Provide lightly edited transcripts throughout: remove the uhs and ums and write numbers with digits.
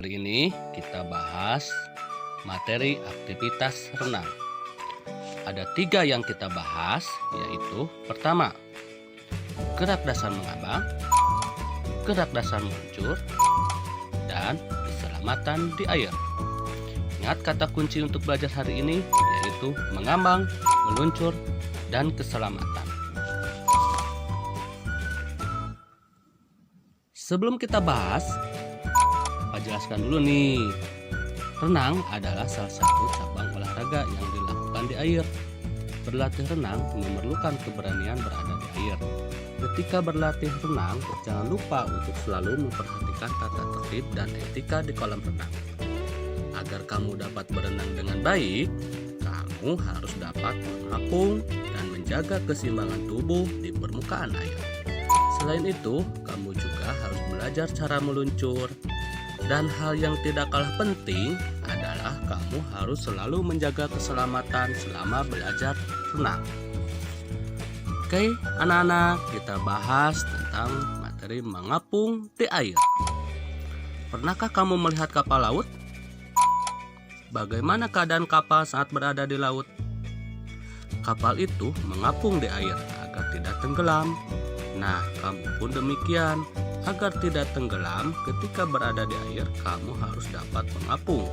Hari ini kita bahas materi aktivitas renang. Ada 3 yang kita bahas, yaitu pertama, gerak dasar mengambang, gerak dasar meluncur, dan keselamatan di air. Ingat kata kunci untuk belajar hari ini, yaitu mengambang, meluncur, dan keselamatan. Sebelum kita bahas, Pak jelaskan dulu nih. Renang adalah salah satu cabang olahraga yang dilakukan di air. Berlatih renang memerlukan keberanian berada di air. Ketika berlatih renang, jangan lupa untuk selalu memperhatikan tata tertib dan etika di kolam renang. Agar kamu dapat berenang dengan baik, kamu harus dapat mengapung dan menjaga keseimbangan tubuh di permukaan air. Selain itu, kamu juga harus belajar cara meluncur. Dan hal yang tidak kalah penting adalah kamu harus selalu menjaga keselamatan selama belajar renang. Oke, anak-anak, kita bahas tentang materi mengapung di air. Pernahkah kamu melihat kapal laut? Bagaimana keadaan kapal saat berada di laut? Kapal itu mengapung di air agar tidak tenggelam. Nah, kamu pun demikian. Agar tidak tenggelam ketika berada di air, kamu harus dapat mengapung.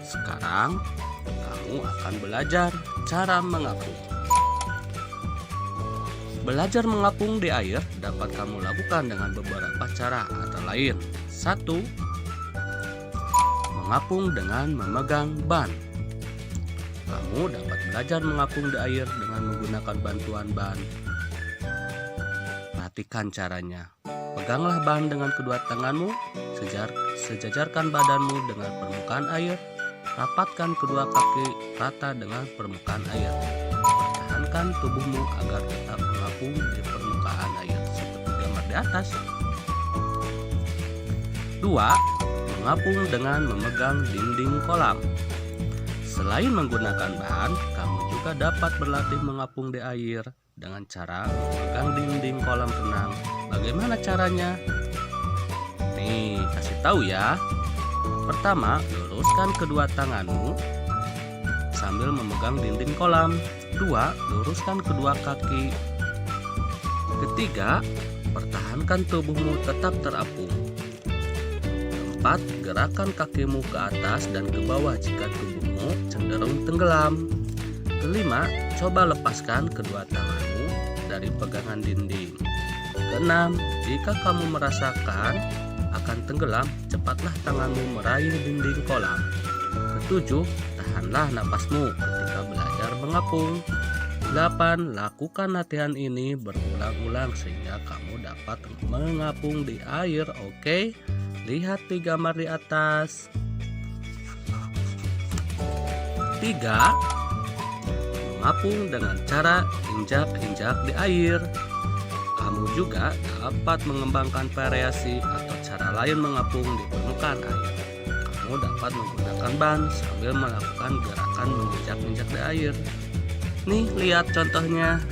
Sekarang, kamu akan belajar cara mengapung. Belajar mengapung di air dapat kamu lakukan dengan beberapa cara antara lain. 1. Mengapung dengan memegang ban. Kamu dapat belajar mengapung di air dengan menggunakan bantuan ban. Perhatikan caranya. Peganglah ban dengan kedua tanganmu, sejajarkan badanmu dengan permukaan air, rapatkan kedua kaki rata dengan permukaan air. Pertahankan tubuhmu agar tetap mengapung di permukaan air seperti gambar di atas. 2. Mengapung dengan memegang dinding kolam. Selain menggunakan ban, kamu juga dapat berlatih mengapung di air dengan cara memegang dinding kolam renang. Bagaimana caranya? Nih, kasih tahu ya. Pertama, luruskan kedua tanganmu sambil memegang dinding kolam. 2. Luruskan kedua kaki. 3. Pertahankan tubuhmu tetap terapung. 4. Gerakan kakimu ke atas dan ke bawah jika tubuhmu cenderung tenggelam. 5. Coba lepaskan kedua tanganmu dari pegangan dinding. 6. Jika kamu merasakan akan tenggelam, cepatlah tanganmu meraih dinding kolam. 7. Tahanlah napasmu ketika belajar mengapung. 8. Lakukan latihan ini berulang-ulang sehingga kamu dapat mengapung di air. Oke, lihat di gambar di atas. 3. Mengapung dengan cara injak-injak di air. Kamu juga dapat mengembangkan variasi atau cara lain mengapung di permukaan air. Kamu dapat menggunakan ban sambil melakukan gerakan menginjak-injak di air. Nih, lihat contohnya.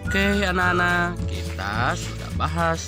Oke, anak-anak, kita sudah bahas